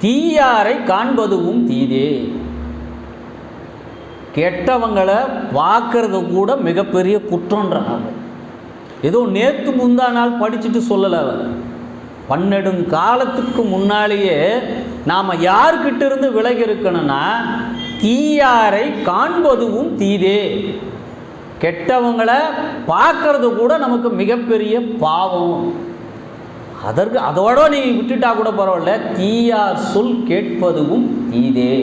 தீயாரை காண்பதுவும் தீதே. கெட்டவங்களை பார்க்கறது கூட மிகப்பெரிய குற்றம்ன்றாங்க. ஏதோ நேற்று முந்தா நாள் படிச்சுட்டு சொல்லலை. பன்னெடும் காலத்துக்கு முன்னாலேயே நாம் யார்கிட்ட இருந்து விலகி இருக்கணும்னா, தீயாரை காண்பதுவும் தீதே. கெட்டவங்களை பார்க்கறது கூட நமக்கு மிகப்பெரிய பாவம். அதோட நீ விட்டுட்டா கூட பரவாயில்ல, தீயார் சொல் கேட்பதுவும் தீதே.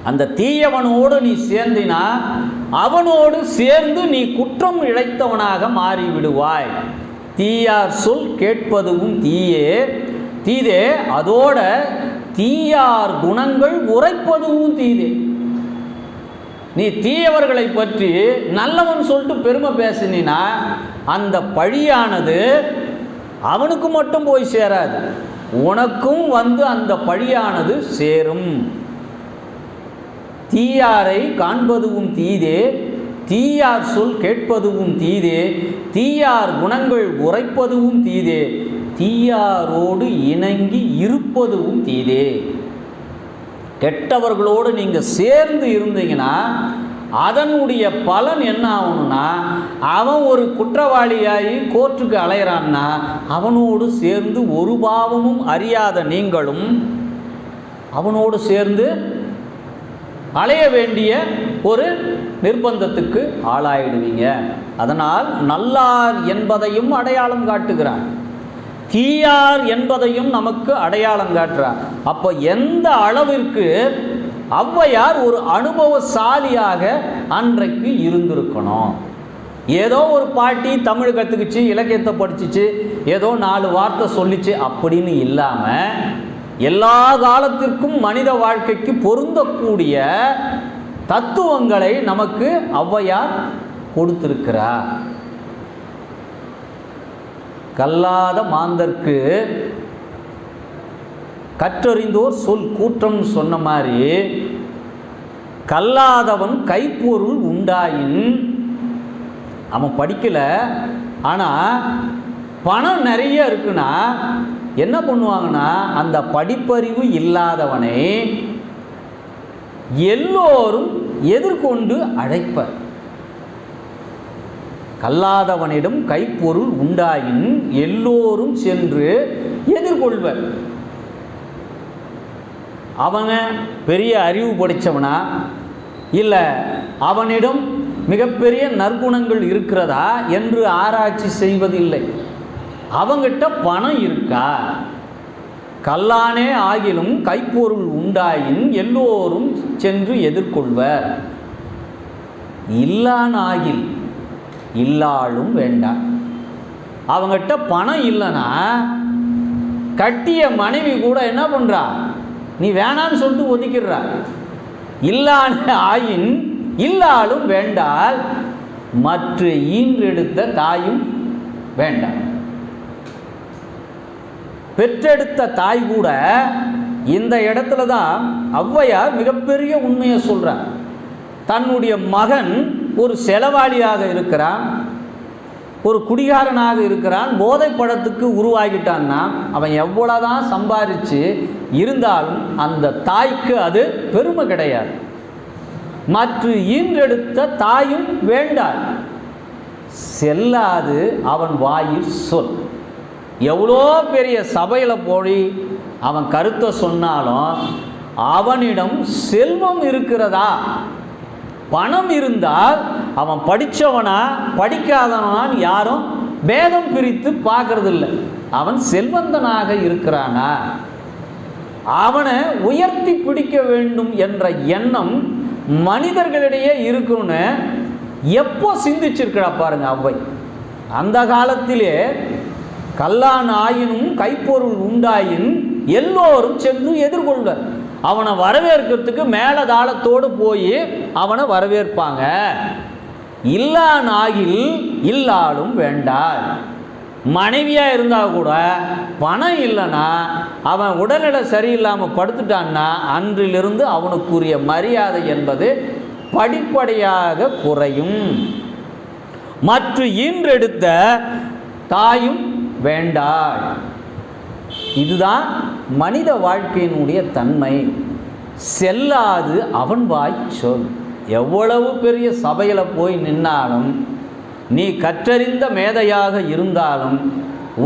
அந்த தீயவனோடு நீ சேர்ந்தினா அவனோடு சேர்ந்து நீ குற்றம் இழைத்தவனாக மாறிவிடுவாய். தீயார் சொல் கேட்பதுவும் தீதே. அதோட தீயார் குணங்கள் உரைப்பதுவும் தீதே. நீ தீயவர்களை பற்றி நல்லவன் சொல்லிட்டு பெருமை பேசினா அந்த பழியானது அவனுக்கு மட்டும் போய் சேராது, உனக்கும் வந்து அந்த பழியானது சேரும். தீயாரை காண்பதுவும் தீதே, தீயார் சொல் கேட்பதுவும் தீதே, தீயார் குணங்கள் உரைப்பதுவும் தீதே, தீயாரோடு இணங்கி இருப்பதுவும் தீதே. கெட்டவர்களோடு நீங்கள் சேர்ந்து இருந்தீங்கன்னா அதனுடைய பலன் என்ன ஆகணும்னா, அவன் ஒரு குற்றவாளியாகி கோர்ட்டுக்கு அலையிறான்னா அவனோடு சேர்ந்து ஒரு பாவமும் அறியாத நீங்களும் அவனோடு சேர்ந்து அலைய வேண்டிய ஒரு நிர்பந்தத்துக்கு ஆளாயிடுவீங்க. அதனால் நல்லார் என்பதையும் அடையாளம் காட்டுகிறார், தீயார் என்பதையும் நமக்கு அடையாளம் காட்டுறார். அப்போ எந்த அளவிற்கு ஔவையார் ஒரு அனுபவசாலியாக அன்றைக்கு இருந்திருக்கணும். ஏதோ ஒரு பாட்டி தமிழ் கற்றுக்குச்சு, இலக்கியத்தை படிச்சிச்சு, ஏதோ 4 வார்த்தை சொல்லிச்சு அப்படின்னு இல்லாமல் எல்லா காலத்திற்கும் மனித வாழ்க்கைக்கு பொருந்தக்கூடிய தத்துவங்களை நமக்கு ஔவையார் கொடுத்திருக்கிறார். கல்லாத மாந்தர்க்கு கற்றறிந்தோர் சொல் கூற்றம் சொன்ன மாதிரி, கல்லாதவன் கைப்பொருள் உண்டாயின், அவன் படிக்கலை ஆனால் பணம் நிறைய இருக்குன்னா என்ன பண்ணுவாங்கன்னா, அந்த படிப்பறிவு இல்லாதவனை எல்லோரும் எதிர்கொண்டு அழைப்பர். கல்லாதவனிடம் கைப்பொருள் உண்டாயின் எல்லோரும் சென்று எதிர்கொள்வர். அவங்க பெரிய அறிவு படித்தவனா, இல்லை அவனிடம் மிகப்பெரிய நற்குணங்கள் இருக்கிறதா என்று ஆராய்ச்சி செய்வதில்லை. அவங்கிட்ட பணம் இருக்கா, கல்லானே ஆகிலும் கைப்பொருள் உண்டாயின் எல்லோரும் சென்று எதிர்கொள்வர். இல்லான் ஆகில் இல்லாளும் வேண்டாம். அவங்ககிட்ட பணம் இல்லைன்னா கட்டிய மனைவி கூட என்ன பண்ணுறா, நீ வேணான்னு சொல்லிட்டு ஒதுக்கிடுறா. இல்லான ஆயின் இல்லாலும் வேண்டால் மற்ற ஈன்றெடுத்த தாயும் வேண்டாம். பெற்றெடுத்த தாய் கூட இந்த இடத்துல தான் ஔவையார் மிகப்பெரிய உண்மையை சொல்கிறார். தன்னுடைய மகன் ஒரு செலவாளியாக இருக்கிறான், ஒரு குடிகாரனாக இருக்கிறான், போதை பழத்துக்கு உருவாகிட்டான்னா அவன் எவ்வளோதான் சம்பாதிச்சு இருந்தாலும் அந்த தாய்க்கு அது பெருமை கிடையாது. மற்ற ஈன்றெடுத்த தாயும் வேண்டாள், செல்லாது அவன் வாயில் சொல். எவ்வளோ பெரிய சபையில் போய் அவன் கருத்தை சொன்னாலும் அவனிடம் செல்வம் இருக்கிறதா, பணம் இருந்தால் அவன் படித்தவனா படிக்காதவனான்னு யாரும் பேதம் பிரித்து பார்க்கறதில்ல. அவன் செல்வந்தனாக இருக்கிறானா, அவனை உயர்த்தி பிடிக்க வேண்டும் என்ற எண்ணம் மனிதர்களிடையே இருக்குன்னு எப்போ சிந்திச்சிருக்கிறா பாருங்க ஔவை. அந்த காலத்திலே கல்லான் ஆயினும் கைப்பொருள் உண்டாயின் எல்லோரும் சென்று எதிர்கொள்வர். அவனை வரவேற்கிறதுக்கு மேலதாளத்தோடு போய் அவனை வரவேற்பாங்க. இல்லான் ஆகில் இல்லாலும் வேண்டாள். மனைவியாக இருந்தால் கூட பணம் இல்லைன்னா அவன் உடல்நிலை சரியில்லாமல் படுத்துட்டான்னா அன்றிலிருந்து அவனுக்குரிய மரியாதை என்பது படிப்படியாக குறையும். மற்ற ஈன்றெடுத்த தாயும் வேண்டாள். இதுதான் மனித வாழ்க்கையினுடைய தன்மை. செல்லாது அவன் வாய் சொல். எவ்வளவு பெரிய சபையில் போய் நின்னாலும், நீ கற்றறிந்த மேதையாக இருந்தாலும்,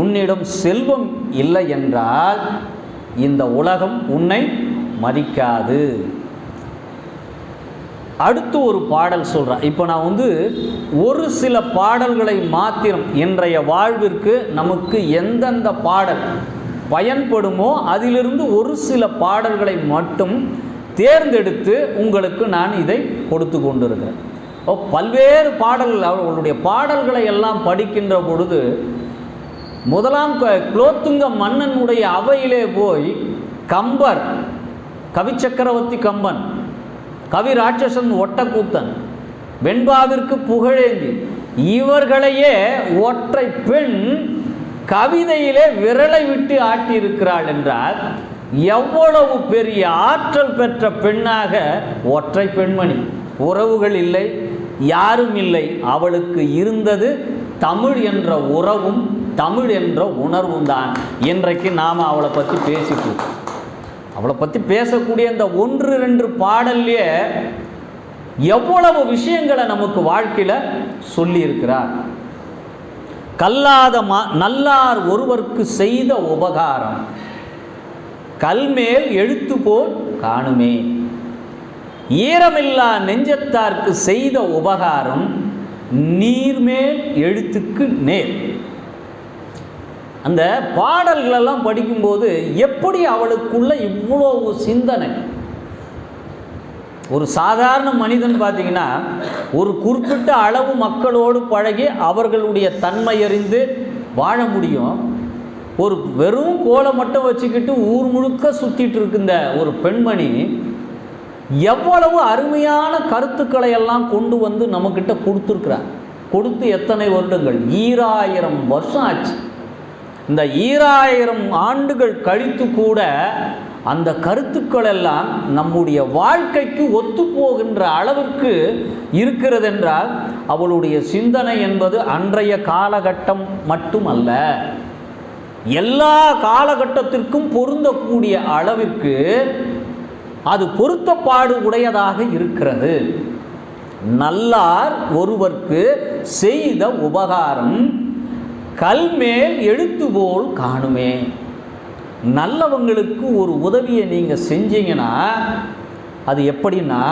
உன்னிடம் செல்வம் இல்லை என்றால் இந்த உலகம் உன்னை மதிக்காது. அடுத்து ஒரு பாடல் சொல்கிறேன். இப்போ நான் ஒரு சில பாடல்களை மாத்திரம் இன்றைய வாழ்விற்கு நமக்கு எந்தெந்த பாடல் பயன்படுமோ அதிலிருந்து ஒரு சில பாடல்களை மட்டும் தேர்ந்தெடுத்து உங்களுக்கு நான் இதை கொடுத்து கொண்டிருக்கிறேன். பல்வேறு பாடல்கள், அவர்களுடைய பாடல்களை எல்லாம் படிக்கின்ற பொழுது முதலாம் குலோத்துங்க மன்னனுடைய அவையிலே போய் கம்பர், கவிச்சக்கரவர்த்தி கம்பன், கவி ராட்சசன் ஒட்டக்கூத்தன், வெண்பாவிற்கு புகழேந்தி, இவர்களையே ஒற்றை பெண் கவிதையிலே விரலை விட்டு ஆட்டியிருக்கிறாள் என்றால் எவ்வளவு பெரிய ஆற்றல் பெற்ற பெண்ணாக ஒற்றை பெண்மணி. உறவுகள் இல்லை, யாரும் இல்லை. அவளுக்கு இருந்தது தமிழ் என்ற உறவும் தமிழ் என்ற உணர்வும் தான். இன்றைக்கு நாம் அவளை பற்றி பேசிப்போம். அவளை பற்றி பேசக்கூடிய இந்த 1-2 பாடல்லையே எவ்வளவு விஷயங்களை நமக்கு வாழ்க்கையில் சொல்லியிருக்கிறார். கல்லாத நல்லார் ஒருவருக்கு செய்த உபகாரம் கல்மேல் எழுத்து போல் காணுமே. ஈரமில்லா நெஞ்சத்தார்க்கு செய்த உபகாரம் நீர்மேல் எழுத்துக்கு நேர். அந்த பாடல்களெல்லாம் படிக்கும்போது எப்படி அவளுக்குள்ள இவ்வளவு சிந்தனை. ஒரு சாதாரண மனிதன் பார்த்தீங்கன்னா ஒரு குறிப்பிட்ட அளவு மக்களோடு பழகி அவர்களுடைய தன்மை அறிந்து வாழ முடியும். ஒரு வெறும் கோலை மட்டும் வச்சுக்கிட்டு ஊர் முழுக்க சுற்றிட்டு இருக்கின்ற ஒரு பெண்மணி எவ்வளவு அருமையான கருத்துக்களை எல்லாம் கொண்டு வந்து நம்மக்கிட்ட கொடுத்துருக்கிறார். கொடுத்து எத்தனை வருடங்கள், 2000 வருஷம் ஆச்சு. இந்த 2000 ஆண்டுகள் கழித்து கூட அந்த கருத்துக்கள் எல்லாம் நம்முடைய வாழ்க்கைக்கு ஒத்துப்போகின்ற அளவிற்கு இருக்கிறது என்றால் அவளுடைய சிந்தனை என்பது அன்றைய காலகட்டம் மட்டுமல்ல, எல்லா காலகட்டத்திற்கும் பொருந்தக்கூடிய அளவிற்கு அது பொருத்தப்பாடு உடையதாக இருக்கிறது. நல்லார் ஒருவர்க்கு செய்த உபகாரம் கல்மேல் எழுத்து போல் காணுமே. நல்லவங்களுக்கு ஒரு உதவியை நீங்கள் செஞ்சீங்கன்னா அது எப்படின்னா,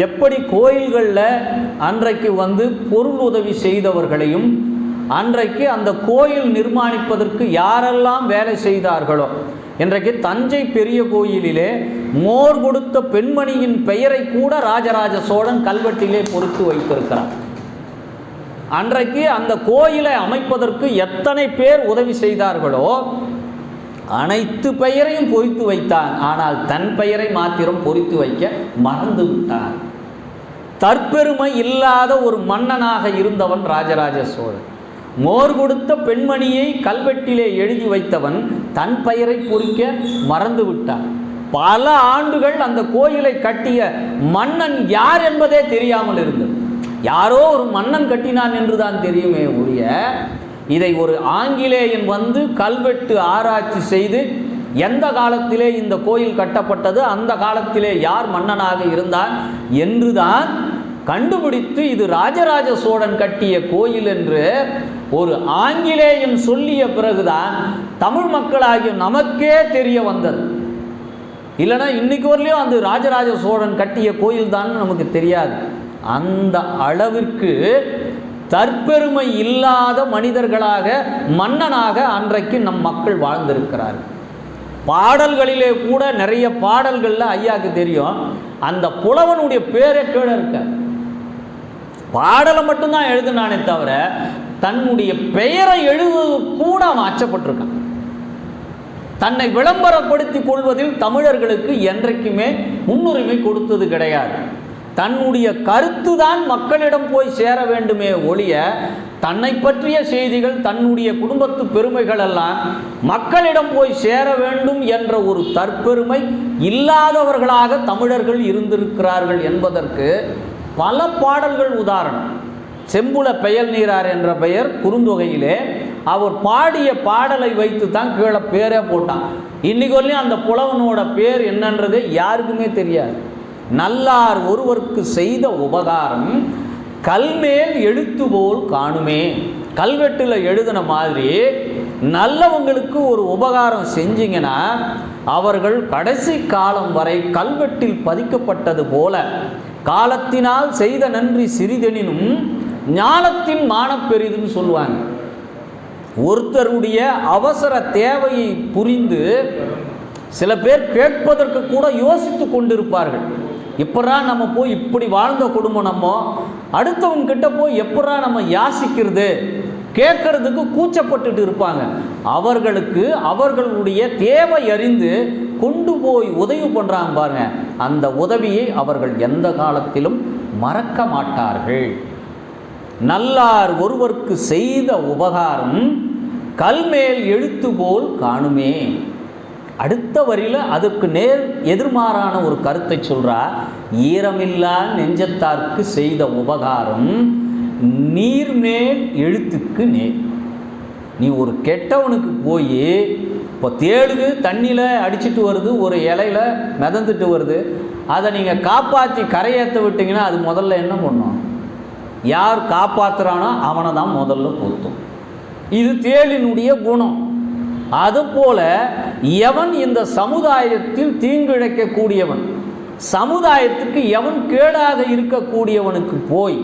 எப்படி கோயில்களில் அன்றைக்கு பொருள் உதவி செய்தவர்களையும் அன்றைக்கு அந்த கோயில் நிர்மாணிப்பதற்கு யாரெல்லாம் வேலை செய்தார்களோ, இன்றைக்கு தஞ்சை பெரிய கோயிலிலே மோர் கொடுத்த பெண்மணியின் பெயரை கூட ராஜராஜ சோழன் கல்வெட்டிலே பொறித்து வைத்திருக்கிறார். அன்றைக்கு அந்த கோயிலை அமைப்பதற்கு எத்தனை பேர் உதவி செய்தார்களோ அனைத்து பெயரையும் பொறித்து வைத்தான். ஆனால் தன் பெயரை மாத்திரம் பொறித்து வைக்க மறந்து விட்டான். தற்பெருமை இல்லாத ஒரு மன்னனாக இருந்தவன் ராஜராஜ சோழன். மோர் கொடுத்த பெண்மணியை கல்வெட்டிலே எழுதி வைத்தவன் தன் பெயரை பொறிக்க மறந்து விட்டான். பல ஆண்டுகள் அந்த கோயிலை கட்டிய மன்னன் யார் என்பதே தெரியாமல் இருந்தது. யாரோ ஒரு மன்னன் கட்டினான் என்றுதான் தெரியுமே ஒழிய இதை ஒரு ஆங்கிலேயன் கல்வெட்டு ஆராய்ச்சி செய்து எந்த காலத்திலே இந்த கோயில் கட்டப்பட்டது, அந்த காலத்திலே யார் மன்னனாக இருந்தான் என்றுதான் கண்டுபிடித்து இது ராஜராஜ சோழன் கட்டிய கோயில் என்று ஒரு ஆங்கிலேயன் சொல்லிய பிறகுதான் தமிழ் மக்களாகிய நமக்கே தெரிய வந்தது. இல்லைன்னா இன்னைக்கு வரலையும் அந்த ராஜராஜ சோழன் கட்டிய கோயில் தான் நமக்கு தெரியாது. அந்த அளவிற்கு தற்பெருமை இல்லாத மனிதர்களாக மன்னனாக அன்றைக்கு நம் மக்கள் வாழ்ந்திருக்கிறார்கள். பாடல்களிலே கூட நிறைய பாடல்களில் ஐயாவுக்கு தெரியும், அந்த புலவனுடைய பேரே கீழே இருக்க, பாடலை மட்டும்தான் எழுதுனானே தவிர தன்னுடைய பெயரை எழுதுவது கூட அவன் அச்சப்பட்டிருக்கான். தன்னை விளம்பரப்படுத்தி கொள்வதில் தமிழர்களுக்கு என்றைக்குமே முன்னுரிமை கொடுத்தது கிடையாது. தன்னுடைய கருத்து தான் மக்களிடம் போய் சேர வேண்டுமே ஒழிய தன்னை பற்றிய செய்திகள், தன்னுடைய குடும்பத்து பெருமைகள் எல்லாம் மக்களிடம் போய் சேர வேண்டும் என்ற ஒரு தற்பெருமை இல்லாதவர்களாக தமிழர்கள் இருந்திருக்கிறார்கள் என்பதற்கு பல பாடல்கள் உதாரணம். செம்புல பெயல் நீரார் என்ற பெயர் குறுந்தொகையிலே அவர் பாடிய பாடலை வைத்து தான் கீழே பேரே போட்டான். இன்னைக்கு வரலையும் அந்த புலவனோட பேர் என்னன்றது யாருக்குமே தெரியாது. நல்லார் ஒருவருக்கு செய்த உபகாரம் கல்மேல் எழுத்து போல் காணுமே. கல்வெட்டில் எழுதின மாதிரி நல்லவங்களுக்கு ஒரு உபகாரம் செஞ்சீங்கன்னா அவர்கள் கடைசி காலம் வரை கல்வெட்டில் பதிக்கப்பட்டது போல காலத்தினால் செய்த நன்றி சிறிதெனினும் ஞானத்தின் மானப்பெரிதுன்னு சொல்லுவாங்க. ஒருத்தருடைய அவசர தேவையை புரிந்து சில பேர் கேட்பதற்கு கூட யோசித்து கொண்டிருப்பார்கள். எப்படா நம்ம போய் இப்படி வாழ்ந்த குடும்பம், நம்ம அடுத்தவங்க கிட்ட போய் எப்படா நம்ம யாசிக்கிறது, கேட்கறதுக்கு கூச்சப்பட்டுட்டு இருப்பாங்க. அவர்களுக்கு அவர்களுடைய தேவை அறிந்து கொண்டு போய் உதவி பண்ணுறாங்க பாருங்க, அந்த உதவியை அவர்கள் எந்த காலத்திலும் மறக்க மாட்டார்கள். நல்லார் ஒருவருக்கு செய்த உபகாரம் கல்மேல் எழுத்து போல் காணுமே. அடுத்த வரியில் அதுக்கு நேர் எதிர்மாறான ஒரு கருத்தை சொல்றா. ஈரமில்லா நெஞ்சத்தார்க்கு செய்த உபகாரம் நீர்மேல் எழுத்துக்கு நேர். நீ ஒரு கெட்டவனுக்கு போய் இப்போ தேளுக்கு தண்ணியில் அடிச்சுட்டு வருது, ஒரு இலையில மிதந்துட்டு வருது, அதை நீங்கள் காப்பாற்றி கரையேற்ற விட்டீங்கன்னா அது முதல்ல என்ன பண்ணும்? யார் காப்பாற்றுறானோ அவனை தான் முதல்ல பொருத்தும். இது தேளினுடைய குணம். அதுபோல எவன் இந்த சமுதாயத்தில் தீங்கிழைக்கக்கூடியவன், சமுதாயத்துக்கு எவன் கேடாக இருக்கக்கூடியவனுக்கு போய்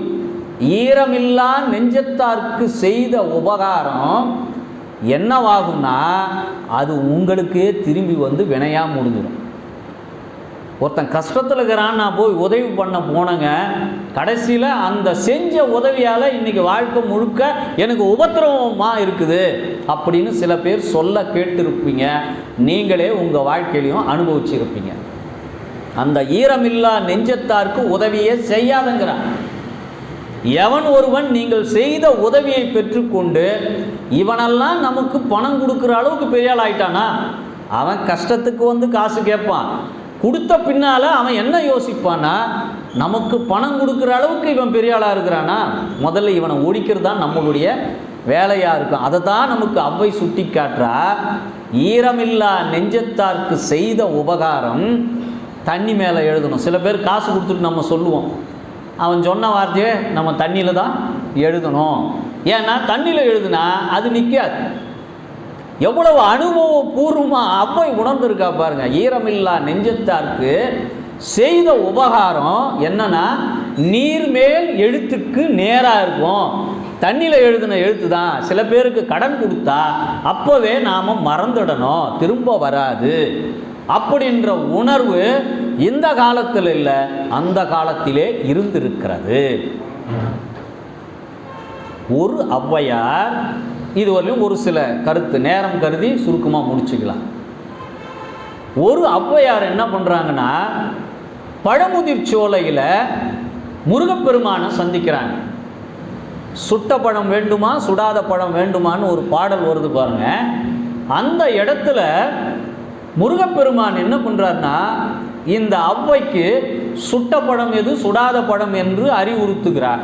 ஈரமில்லா நெஞ்சத்தார்க்கு செய்த உபகாரம் என்னவாகும்னா அது உங்களுக்கே திரும்பி வந்து வினையா முடிஞ்சிடும். ஒருத்தன் கஷ்டத்தில் இருக்கிறான், நான் போய் உதவி பண்ண போனேங்க, கடைசியில் அந்த செஞ்ச உதவியால் இன்றைக்கி வாழ்க்கை முழுக்க எனக்கு உபத்திரவமாக இருக்குது அப்படின்னு சில பேர் சொல்ல கேட்டிருப்பீங்க. நீங்களே உங்கள் வாழ்க்கையிலையும் அனுபவிச்சிருப்பீங்க. அந்த ஈரமில்லா நெஞ்சத்தார்க்கு உதவியே செய்யாதங்கிறான். எவன் ஒருவன் நீங்கள் செய்த உதவியை பெற்றுக்கொண்டு இவனெல்லாம் நமக்கு பணம் கொடுக்குற அளவுக்கு பெரிய ஆள் ஆயிட்டானா, அவன் கஷ்டத்துக்கு வந்து காசு கேட்பான். கொடுத்த பின்னால் அவன் என்ன யோசிப்பான்னா, நமக்கு பணம் கொடுக்குற அளவுக்கு இவன் பெரிய ஆளாக இருக்கிறானா, முதல்ல இவனை ஒழிக்கிறது தான் நம்மளுடைய வேலையாக இருக்கும். அதை தான் நமக்கு அவ்வை சுட்டி காட்டுறா. ஈரமில்லா நெஞ்சத்தார்க்கு செய்த உபகாரம் தண்ணி மேலே எழுதணும். சில பேர் காசு கொடுத்துட்டு நம்ம சொல்லுவோம், அவன் சொன்ன வார்த்தையே நம்ம தண்ணியில் தான் எழுதணும். ஏன்னா தண்ணியில் எழுதுனா அது நிற்காது. எவ்வளவு அனுபவபூர்வமாக அவ்வை உணர்ந்திருக்கா பாருங்க. ஈரமில்லா நெஞ்சத்தார்க்கு செய்த உபகாரம் என்னன்னா நீர்மேல் எழுத்துக்கு நேராக இருக்கும். தண்ணியில் எழுதின எழுத்து தான். சில பேருக்கு கடன் கொடுத்தா அப்போவே நாம் மறந்துடணும், திரும்ப வராது அப்படின்ற உணர்வு இந்த காலத்தில் இல்லை, அந்த காலத்திலே இருந்திருக்கிறது. ஒரு ஔவையார், இதுவரையிலும் ஒரு சில கருத்து நேரம் கருதி சுருக்கமாக முடிச்சுக்கலாம். ஒரு ஔவையார் என்ன பண்ணுறாங்கன்னா, பழமுதிர் சோலையில் முருகப்பெருமானை சந்திக்கிறாங்க. சுட்ட பழம் வேண்டுமா சுடாத பழம் வேண்டுமான்னு ஒரு பாடல் வருது பாருங்க. அந்த இடத்துல முருகப்பெருமான் என்ன பண்ணுறாருன்னா, இந்த ஔவைக்கு சுட்ட பழம் எது சுடாத பழம் என்று அறிவுறுத்துகிறார்.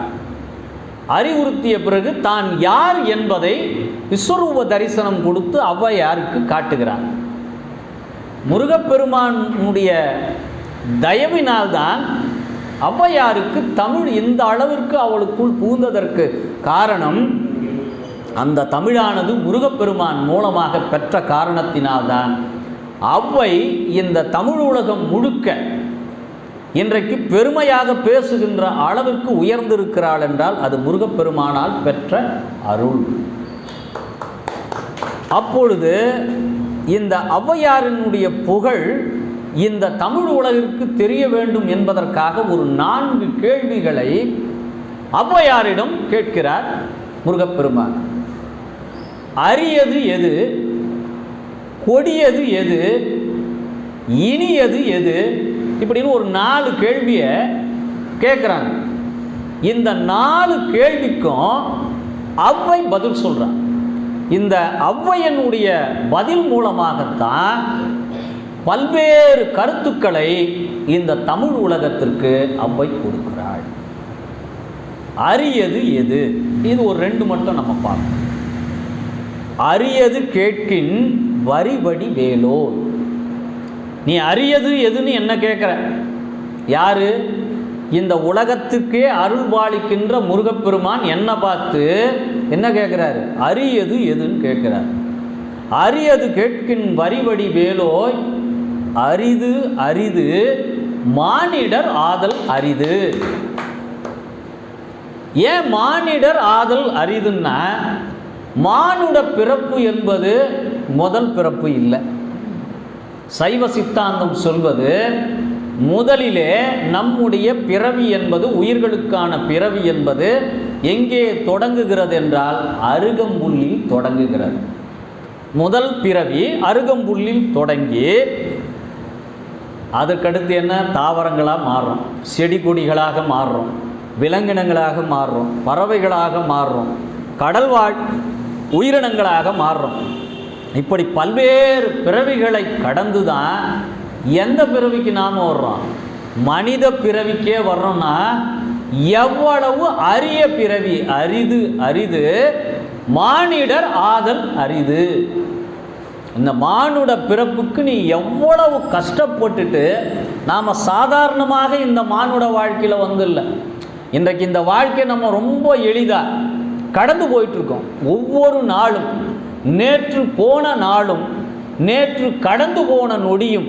அறிவுறுத்திய பிறகு தான் யார் என்பதை விஸ்வரூப தரிசனம் கொடுத்து ஔவையாருக்கு காட்டுகிறார். முருகப்பெருமானுடைய தயவினால்தான் ஔவையாருக்கு தமிழ் இந்த அளவிற்கு அவளுக்குள் புகுந்ததற்கு காரணம், அந்த தமிழானது முருகப்பெருமான் மூலமாக பெற்ற காரணத்தினால்தான் ஔவை இந்த தமிழ் உலகம் முழுக்க இன்றைக்கு பெருமையாக பேசுகின்ற அளவிற்கு உயர்ந்திருக்கிறாள் என்றால் அது முருகப்பெருமானால் பெற்ற அருள். அப்பொழுது இந்த ஔவையாரினுடைய புகழ் இந்த தமிழ் உலகிற்கு தெரிய வேண்டும் என்பதற்காக ஒரு 4 கேள்விகளை ஔவையாரிடம் கேட்கிறார் முருகப்பெருமான். அரியது எது, கொடியது எது, இனியது எது, இப்படின்னு ஒரு 4 கேள்வியை கேட்குறாங்க. இந்த 4 கேள்விக்கும் ஔவை பதில் சொல்கிறான். இந்த ஔவையனுடைய பதில் மூலமாகத்தான் பல்வேறு கருத்துக்களை இந்த தமிழ் உலகத்திற்கு ஔவை கொடுக்கிறாள். அரியது எது, இது ஒரு 2 மட்டும் நம்ம பார்க்கணும். அரியது கேட்கின் வரிபடி வேலோ. நீ அரியது எதுன்னு என்ன கேட்குற? யாரு? இந்த உலகத்துக்கே அருள் பாலிக்கின்ற முருகப்பெருமான் என்ன பார்த்து என்ன கேட்குறாரு? அரியது எதுன்னு கேட்குறாரு. அரியது கேட்கின் வரிபடி வேலோய், அரிது அரிது மானிடர் ஆதல் அரிது. ஏன் மானிடர் ஆதல் அரிதுன்னா, மானுட பிறப்பு என்பது முதல் பிறப்பு இல்லை. சைவ சித்தாந்தம் சொல்வது முதலிலே நம்முடைய பிறவி என்பது, உயிர்களுக்கான பிறவி என்பது எங்கே தொடங்குகிறது என்றால் அருகம்புல்லில் தொடங்குகிறது. முதல் பிறவி அருகம்புல்லில் தொடங்கி அதற்கடுத்து என்ன? தாவரங்களாக மாறுறோம், செடி கொடிகளாக மாறுறோம், விலங்கினங்களாக மாறுறோம், பறவைகளாக மாறுறோம், கடல்வாழ் உயிரினங்களாக மாறுறோம். இப்படி பல்வேறு பிறவிகளை கடந்து தான் எந்த பிறவிக்கு நாம் வர்றோம்? மனித பிறவிக்கே வர்றோம்னா எவ்வளவு அரிய பிறவி! அரிது அரிது மானிடர் ஆதல் அரிது. இந்த மானுட பிறப்புக்கு நீ எவ்வளவு கஷ்டப்பட்டுட்டு, நாம் சாதாரணமாக இந்த மானுட வாழ்க்கையில் வந்துடல. இன்றைக்கு இந்த வாழ்க்கையை நம்ம ரொம்ப எளிதாக கடந்து போயிட்டுருக்கோம். ஒவ்வொரு நாளும், நேற்று போன நாளும், நேற்று கடந்து போன நொடியும்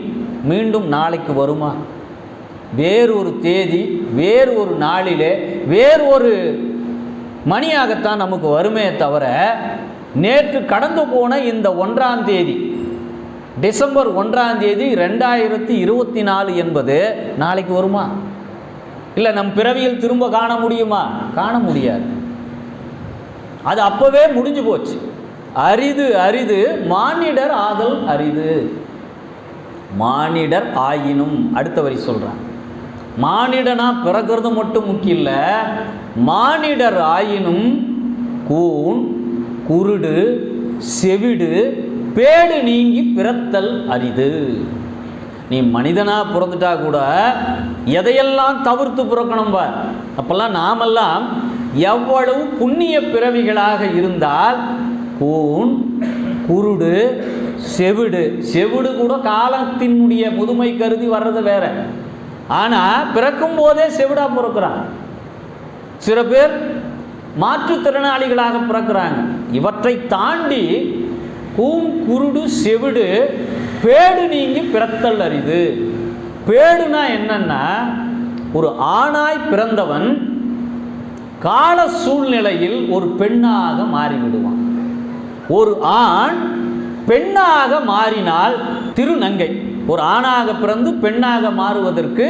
மீண்டும் நாளைக்கு வருமா? வேறொரு தேதி, வேறு ஒரு நாளிலே, வேறு ஒரு மணியாகத்தான் நமக்கு வருமே தவிர, நேற்று கடந்து போன இந்த 1ஆம் தேதி, டிசம்பர் 1ஆம் தேதி 2024 என்பது நாளைக்கு வருமா? இல்லை நம் பிறவியில் திரும்ப காண முடியுமா? காண முடியாது. அது அப்பவே முடிஞ்சு போச்சு. அரிது அரிது மானிடர் ஆதல் அரிது. மானிடர் ஆயினும், அடுத்த வரி சொல்றான், மானிடனா பிறக்கிறது மட்டும் முக்கியம் இல்லை, மானிடர் ஆயினும் கூன் குருடு செவிடு பேடு நீங்கி பிறத்தல் அரிது. நீ மனிதனா பிறந்துட்டா கூட எதையெல்லாம் தவிர்த்து பிறக்கணும் பார். அப்பெல்லாம் நாமெல்லாம் எவ்வளவு புண்ணிய பிறவிகளாக இருந்தால், கூன் குருடு செவிடு, செவிடு கூட காலத்தினுடைய முதுமை கருதி வர்றது வேற. ஆனால் பிறக்கும் போதே செவிடா பிறக்கிறான். சில பேர் மாற்றுத்திறனாளிகளாக பிறக்கிறாங்க. இவற்றை தாண்டி கூன் குருடு செவிடு பேடு நீங்கி பிறத்தல் அரிது. பேடுனா என்னன்னா, ஒரு ஆணாய் பிறந்தவன் கால சூழ்நிலையில் ஒரு பெண்ணாக மாறிவிடுவான். ஒரு ஆண் பெண்ணாக மாறினால் திருநங்கை. ஒரு ஆணாக பிறந்து பெண்ணாக மாறுவதற்கு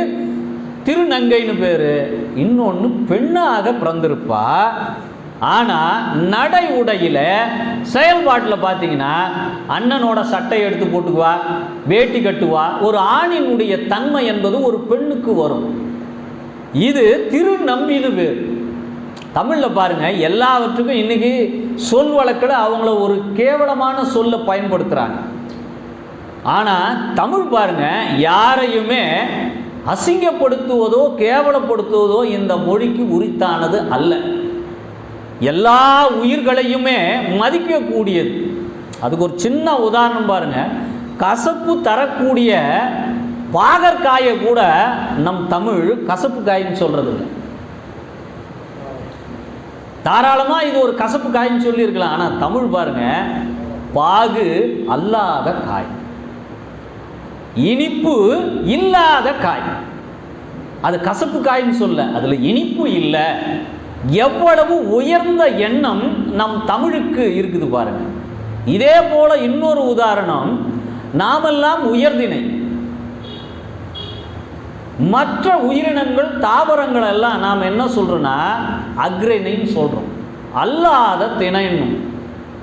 திருநங்கைன்னு பேரு. இன்னொன்று பெண்ணாக பிறந்திருப்பா, ஆனால் நடை உடையில் செயல்பாட்டில் பார்த்தீங்கன்னா அண்ணனோட சட்டை எடுத்து போட்டுக்குவா, வேட்டி கட்டுவா. ஒரு ஆணினுடைய தன்மை என்பது ஒரு பெண்ணுக்கு வரும். இது திருநம்பின்னு பேர். தமிழில் பாருங்கள், எல்லாவற்றுக்கும் இன்றைக்கி சொல் வழக்கில் அவங்கள ஒரு கேவலமான சொல்லை பயன்படுத்துகிறாங்க. ஆனால் தமிழ் பாருங்கள், யாரையுமே அசிங்கப்படுத்துவதோ கேவலப்படுத்துவதோ இந்த மொழிக்கு உரித்தானது அல்ல. எல்லா உயிர்களையுமே மதிக்கக்கூடியது. அதுக்கு ஒரு சின்ன உதாரணம் பாருங்க. கசப்பு தரக்கூடிய பாகற்காயை கூட நம் தமிழ் கசப்பு காயின்னு சொல்றது இல்லை. தாராளமா இது ஒரு கசப்பு காயின்னு சொல்லியிருக்கலாம். ஆனால் தமிழ் பாருங்க, பாகு அல்லாத காய், இனிப்பு இல்லாத காய். அது கசப்பு காயின்னு சொல்ல, அதில் இனிப்பு இல்லை. எவ்வளவு உயர்ந்த எண்ணம் நம் தமிழுக்கு இருக்குது பாருங்க. இதே போல இன்னொரு உதாரணம், நாமெல்லாம் உயர்திணை, மற்ற உயிரினங்கள் தாவரங்கள் எல்லாம் நாம் என்ன சொல்றோம்னா அக்ரிணைன்னு சொல்றோம், அல்லாத திணைன்னும்.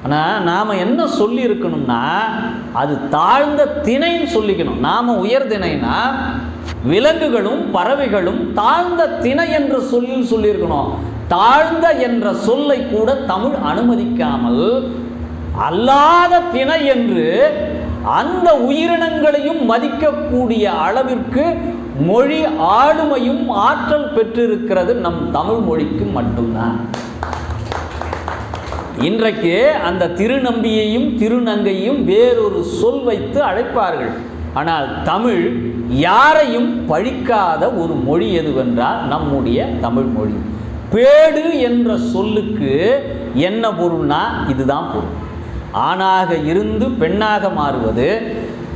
ஆனால் நாம் என்ன சொல்லி இருக்கணும்னா அது தாழ்ந்த திணைன்னு சொல்லிக்கணும். நாம் உயர்திணைனா விலங்குகளும் பறவைகளும் தாழ்ந்த திணை என்ற சொல்லில் சொல்லியிருக்கணும். தாழ்ந்த என்ற சொல்லை கூட தமிழ் அனுமதிக்காமல் அல்லாத திணை என்று அந்த உயிரினங்களையும் மதிக்கக்கூடிய அளவிற்கு மொழி ஆளுமையும் ஆற்றல் பெற்றிருக்கிறது நம் தமிழ் மொழிக்கு மட்டும்தான். இன்றைக்கு அந்த திருநம்பியையும் திருநங்கையும் வேறொரு சொல் வைத்து அழைப்பார்கள். ஆனால் தமிழ் யாரையும் பழிக்காத ஒரு மொழி எதுவென்றால் நம்முடைய தமிழ் மொழி. பேடு என்ற சொல்லுக்கு என்ன பொருள்னா இதுதான் பொருள். ஆணாக இருந்து பெண்ணாக மாறுவது,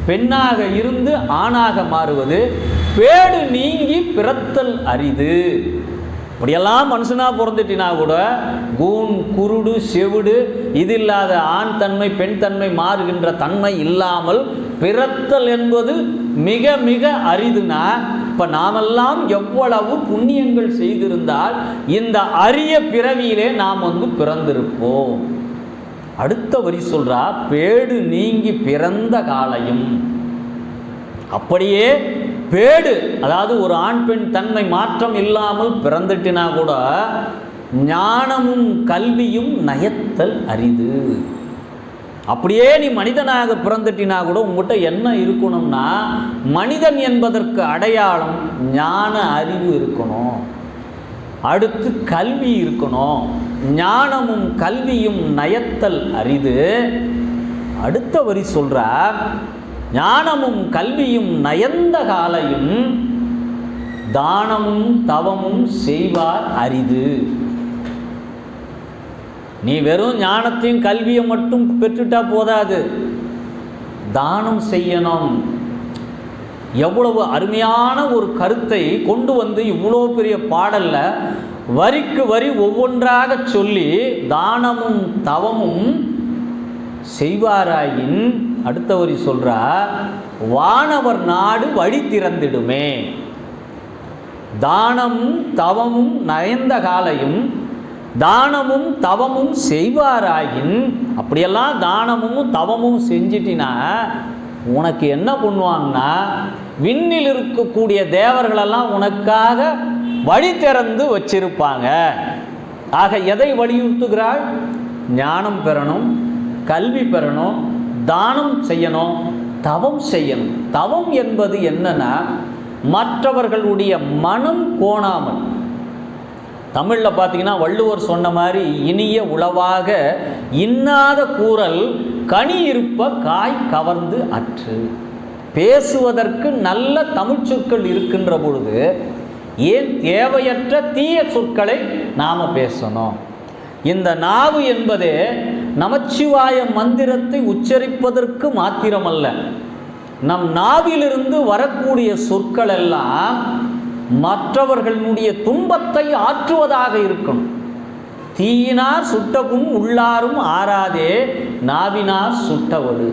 பெண்ணாக இருந்து ஆணாக மாறுவது, பேடு நீங்கி பிறத்தல் அரிது. இப்படியெல்லாம் மனுஷனாக பிறந்துட்டினா கூட கூன் குருடு செவிடு இது இல்லாத ஆண் தன்மை பெண் தன்மை மாறுகின்ற தன்மை இல்லாமல் பிறத்தல் என்பது மிக மிக அரிதுனா, இப்போ நாமெல்லாம் எவ்வளவு புண்ணியங்கள் செய்திருந்தால் இந்த அரிய பிறவியிலே நாம் பிறந்திருப்போம். அடுத்த வரி சொல்றா, பேடு நீங்கி பிறந்த காலையும். அப்படியே பேடு, அதாவது ஒரு ஆண் பெண் தன்மை மாற்றம் இல்லாமல் பிறந்துட்டினா கூட ஞானமும் கல்வியும் நயத்தல் அரிது. அப்படியே நீ மனிதனாக பிறந்துட்டினா கூட உங்கள்கிட்ட என்ன இருக்கணும்னா, மனிதன் என்பதற்கு அடையாளம் ஞான அறிவு இருக்கணும், அடுத்து கல்வி இருக்கணும். ஞானமும் கல்வியும் நயத்தல் அரிது. அடுத்த வரி சொல்றார், ஞானமும் கல்வியும் நயந்த காலையும் தானமும் தவமும் செய்வார் அரிது. நீ வெறும் ஞானத்தையும் கல்வியை மட்டும் பெற்றுட்டா போதாது, தானம் செய்யணும். எவ்வளவு அருமையான ஒரு கருத்தை கொண்டு இவ்வளோ பெரிய பாடல்ல வரிக்கு வரி ஒவ்வொன்றாக சொல்லி தானமும் தவமும் செய்வாராயின் அடுத்த வரி சொல்றா, வானவர் நாடு வழி திறந்திடுமே. தானமும் தவமும் நயந்த காலையும் தானமும் தவமும் செய்வாராயின், அப்படியெல்லாம் தானமும் தவமும் செஞ்சிட்டினா உனக்கு என்ன பண்ணுவாங்கன்னா, விண்ணில் இருக்கக்கூடிய தேவர்களெல்லாம் உனக்காக வழி திறந்து வச்சிருப்பாங்க. ஆக எதை வலியுறுத்துகிறாள்? ஞானம் பெறணும், கல்வி பெறணும், தானம் செய்யணும், தவம் செய்யணும். தவம் என்பது என்னன்னா, மற்றவர்களுடைய மனம் கோணாமல். தமிழில் பார்த்தீங்கன்னா வள்ளுவர் சொன்ன மாதிரி இனிய உளவாக இன்னாத கூறல் கனி இருப்ப காய் கவர்ந்து அற்று. பேசுவதற்கு நல்ல தமிழ் சொற்கள் இருக்கின்ற பொழுது ஏன் தேவையற்ற தீய சொற்களை நாம் பேசணும்? இந்த நாவு என்பதே நமச்சிவாய மந்திரத்தை உச்சரிப்பதற்கு மாத்திரமல்ல, நம் நாவிலிருந்து வரக்கூடிய சொற்கள் எல்லாம் மற்றவர்களுடைய துன்பத்தை ஆற்றுவதாக இருக்கணும். தீயினார் சுட்டவும் உள்ளாரும் ஆறாதே நாவினார் சுட்டவடு.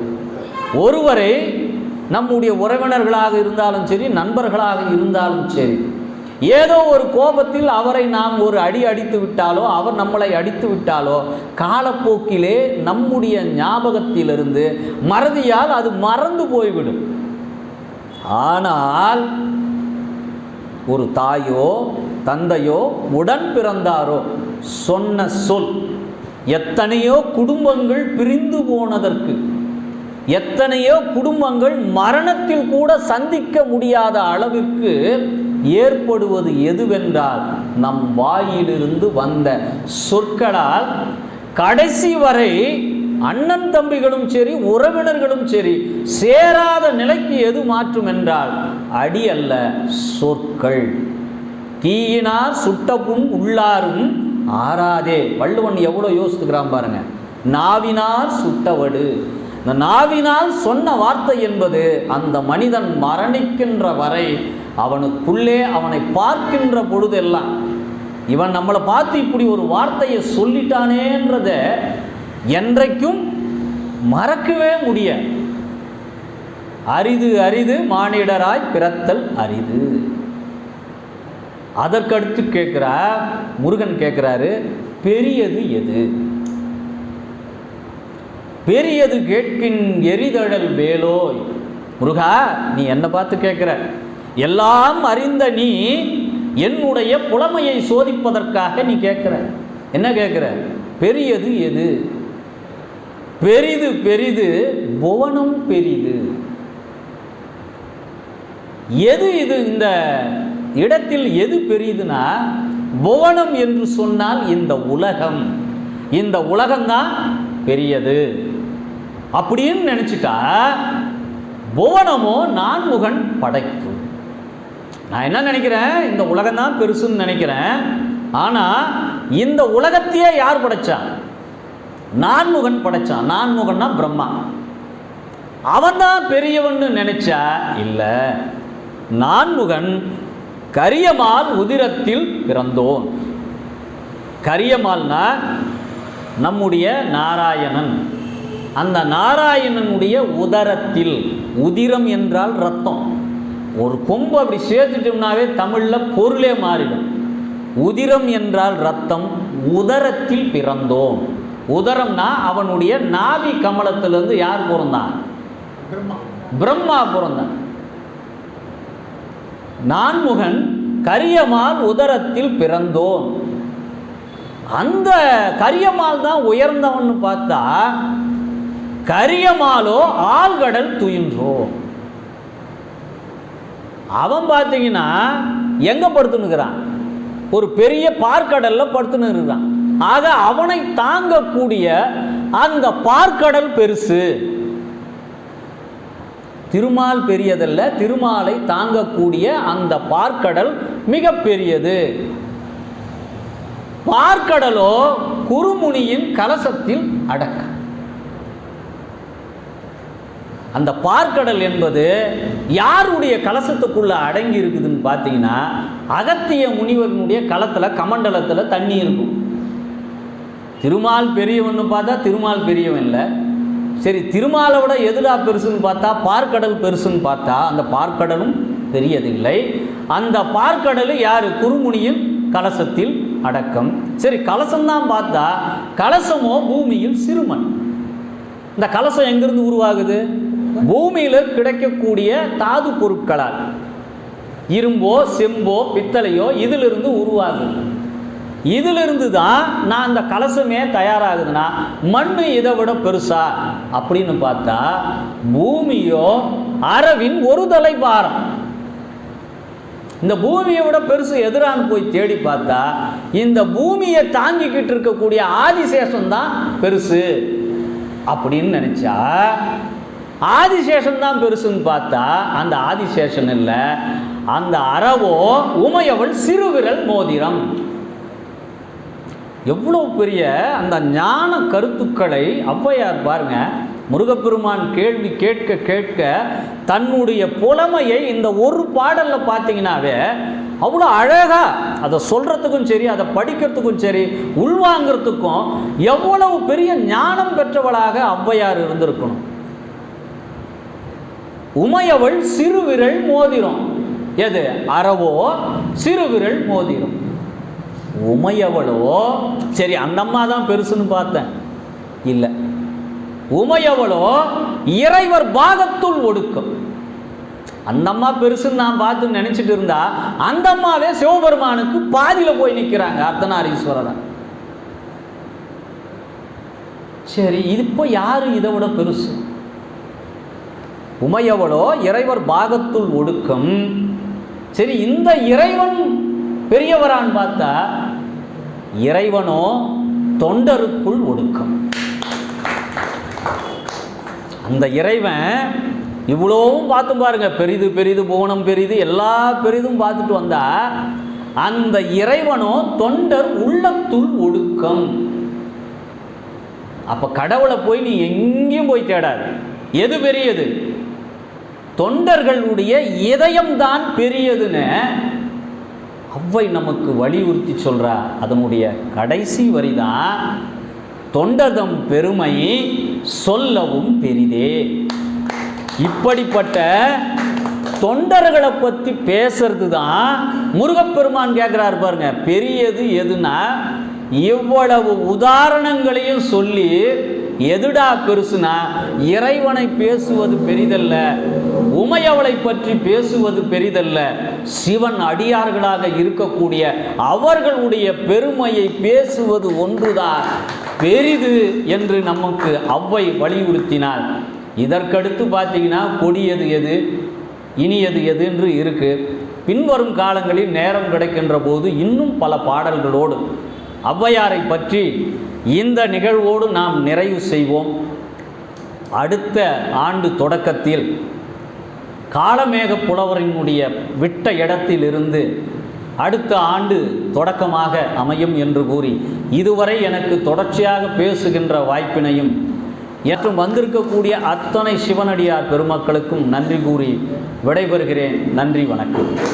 ஒருவரை நம்முடைய உறவினர்களாக இருந்தாலும் சரி, நண்பர்களாக இருந்தாலும் சரி, ஏதோ ஒரு கோபத்தில் அவரை நாம் ஒரு அடி அடித்து விட்டாலோ, அவர் நம்மளை அடித்து விட்டாலோ, காலப்போக்கிலே நம்முடைய ஞாபகத்திலிருந்து மறதியால் அது மறந்து போய்விடும். ஆனால் ஒரு தாயோ தந்தையோ உடன் பிறந்தாரோ சொன்ன சொல் எத்தனையோ குடும்பங்கள் பிரிந்து போனதற்கு, எத்தனையோ குடும்பங்கள் மரணத்தில் கூட சந்திக்க முடியாத அளவிற்கு ஏற்படுவது எதுவென்றால் நம் வாயிலிருந்து வந்த சொற்களால். கடைசி வரை அண்ணன் தம்பிகளும் சரி, உறவினர்களும் சரி, சேராத நிலைக்கு எது மாற்றும் என்றால் அடி அல்ல, சொற்கள். தீயினார் சுட்டப்பும் உள்ளாரும் ஆறாதே. வள்ளுவன் எவ்வளோ யோசித்துக்கிறான் பாருங்க. நாவினார் சுட்டவடு. இந்த நாவினால் சொன்ன வார்த்தை என்பது அந்த மனிதன் மரணிக்கின்ற வரை அவனுக்குள்ளே அவனை பார்க்கின்ற பொழுதெல்லாம், இவன் நம்மளை பார்த்து இப்படி ஒரு வார்த்தையை சொல்லிட்டானேன்றத என்றைக்கும் மறக்கவே முடியாது. அரிது அரிது மானிடராய் பிறத்தல் அரிது. அதற்கடுத்து கேட்கிறார் முருகன், கேட்கிறாரு, பெரியது எது? பெரியது கேட்கின் எரிதழல் வேலோய். முருகா, நீ என்னை பார்த்து கேட்கிற, எல்லாம் அறிந்த நீ என்னுடைய புலமையை சோதிப்பதற்காக நீ கேட்கிற. என்ன கேட்கிற? பெரியது எது? பெரிது பெரிது புவனம் பெரிது. எது இது? இந்த இடத்தில் எது பெரிதுனா, புவனம் என்று சொன்னால் இந்த உலகம். இந்த உலகம்தான் பெரியது அப்படின்னு நினச்சிட்டா புவனமோ நான்முகன் படைப்பு. நான் என்ன நினைக்கிறேன், இந்த உலகம்தான் பெருசுன்னு நினைக்கிறேன். ஆனால் இந்த உலகத்தையே யார் படைச்சான்? நான்முகன் படைச்சான். நான்முகன்னா பிரம்மா. அவன் தான் பெரியவன்னு நினைச்சா இல்லை. நான்முகன் கரியமால் உதிரத்தில் பிறந்தோன். கரியமால்னா நம்முடைய நாராயணன். அந்த நாராயணனுடைய உதரத்தில், உதிரம் என்றால் ரத்தம். ஒரு கொம்பு அப்படி சேர்த்துட்டோம்னாவே தமிழில் பொருளே மாறிடும். உதிரம் என்றால் ரத்தம். உதரத்தில் பிறந்தோம். உதரம்னா அவனுடைய நாவி கமலத்திலிருந்து யார் பிறந்தான்? பிரம்மா பிறந்தான். நான்முகன் கரியமால் உதரத்தில் பிறந்தோன். அந்த கரியமால் தான் உயர்ந்தவன் பார்த்தா, கரியமாலோ ஆழ்கடல் துயின்றோ. அவன் பார்த்தீங்கன்னா எங்க படுத்துனுக்கிறான்? ஒரு பெரிய பார்க்கடல்ல படுத்துன்னு இருக்கிறான். ஆக அவனை தாங்கக்கூடிய அந்த பார்க்கடல் பெருசு. திருமால் பெரியதல்ல, திருமாலை தாங்கக்கூடிய அந்த பார்க்கடல் மிக பெரியது. பார்க்கடலோ குருமுனியின் கலசத்தில் அடக்க. அந்த பார்க்கடல் என்பது யாருடைய கலசத்துக்குள்ள அடங்கி இருக்குதுன்னு பார்த்தீங்கன்னா, அகத்திய முனிவனுடைய களத்தில் கமண்டலத்தில் தண்ணி இருக்கும். திருமால் பெரியவன்னு பார்த்தா திருமால் பெரியவன் இல்லை. சரி, திருமாலை விட எதுடா பெருசுன்னு பார்த்தா பார்க்கடல் பெருசுன்னு பார்த்தா அந்த பார்க்கடலும் பெரியதில்லை. அந்த பார்க்கடல் யாரு? குருமுனியின் கலசத்தில் அடக்கம். சரி, கலசம்தான் பார்த்தா கலசமோ பூமியில் சிறுமண். இந்த கலசம் எங்கிருந்து உருவாகுது? பூமியில் கிடைக்கக்கூடிய தாது பொருட்களால், இரும்போ செம்போ பித்தளையோ இதிலிருந்து உருவாகுது. இதிலிருந்து தான் நான் அந்த கலசமே தயாராகுதுன்னா மண் இதை விட பெருசா அப்படின்னு பார்த்தா பூமியோ அரவின் ஒரு தலை பாரம். இந்த பூமியை விட பெருசு எதிரான்னு போய் தேடி பார்த்தா இந்த பூமியை தாங்கிக்கிட்டு இருக்கக்கூடிய ஆதிசேஷன் தான் பெருசு அப்படின்னு நினைச்சா, ஆதிசேஷன் தான் பெருசுன்னு பார்த்தா அந்த ஆதிசேஷன் இல்லை, அந்த அரவோ உமையவள் சிறுவிரல் மோதிரம். எவ்வளோ பெரிய அந்த ஞான கருத்துக்களை ஔவையார் பாருங்க. முருகப்பெருமான் கேள்வி கேட்க கேட்க தன்னுடைய புலமையை இந்த ஒரு பாடலில் பார்த்தீங்கன்னாவே அவ்வளோ அழகாக அதை சொல்கிறதுக்கும் சரி, அதை படிக்கிறதுக்கும் சரி, உள்வாங்கிறதுக்கும் எவ்வளவு பெரிய ஞானம் பெற்றவளாக ஔவையார் இருந்திருக்கணும். உமையவள் சிறுவிரல் மோதிரம். எது? அறவோ சிறுவிரல் மோதிரம். உமையவளோ சரி அந்த அம்மா தான் பெருசுன்னு பார்த்தேன், இல்லை. உமையவளோ இறைவர் பாகத்துள் ஒடுக்கம். அந்த அம்மா பெருசுன்னு நான் பார்த்து நினைச்சிட்டு இருந்தா அந்த அம்மாவே சிவபெருமானுக்கு பாதியில் போய் நிற்கிறாங்க, அர்த்தநாரீஸ்வரர். சரி, இப்போ யாரு இதை விட பெருசு? உமையவளோ இறைவர் பாகத்துள் ஒடுக்கம். சரி, இந்த இறைவன் பெரியவரான்னு பார்த்தா இறைவனோ தொண்டருக்குள் ஒடுக்கம். அந்த இறைவன் இவ்வளவும் பார்த்து பாருங்க, பெரிது பெரிது புவனம் பெரிது எல்லா பெரிதும் பார்த்துட்டு வந்தா அந்த இறைவனோ தொண்டர் உள்ளத்துள் ஒடுக்கம். அப்ப கடவுளை போய் நீ எங்கேயும் போய் தேடாது. எது பெரியது? தொண்டர்களுடைய இதயம்தான் பெரியதுன்னு ஔவை நமக்கு வலியுறுத்தி சொல்றா. அதனுடைய கடைசி வரிதான், தொண்டர்தம் பெருமை சொல்லவும் பெரிதே. இப்படிப்பட்ட தொண்டர்களை பற்றி பேசுறது தான் முருகப்பெருமான் கேட்குறாரு பாருங்க. பெரியது எதுனா இவ்வளவு உதாரணங்களையும் சொல்லி எதுடா பெருசுனா இறைவனை பேசுவது பெரிதல்ல, உமையவளை பற்றி பேசுவது பெரிதல்ல, சிவன் அடியார்களாக இருக்கக்கூடிய அவர்களுடைய பெருமையை பேசுவது ஒன்றுதான் பெரிது என்று நமக்கு ஔவை வலியுறுத்தினார். இதற்கடுத்து பார்த்தீங்கன்னா கொடியது எது, இனியது எது என்று இருக்கு. பின்வரும் காலங்களில் நேரம் கிடைக்கின்ற போது இன்னும் பல பாடல்களோடு ஔவையாரை பற்றி இந்த நிகழ்வோடு நாம் நிறைவு செய்வோம். அடுத்த ஆண்டு தொடக்கத்தில் காளமேக புலவரினுடைய விட்ட இடத்திலிருந்து அடுத்த ஆண்டு தொடக்கமாக அமையும் என்று கூறி, இதுவரை எனக்கு தொடர்ச்சியாக பேசுகின்ற வாய்ப்பினையும் மற்றும் வந்திருக்கக்கூடிய அத்தனை சிவனடியார் பெருமக்களுக்கும் நன்றி கூறி விடைபெறுகிறேன். நன்றி, வணக்கம்.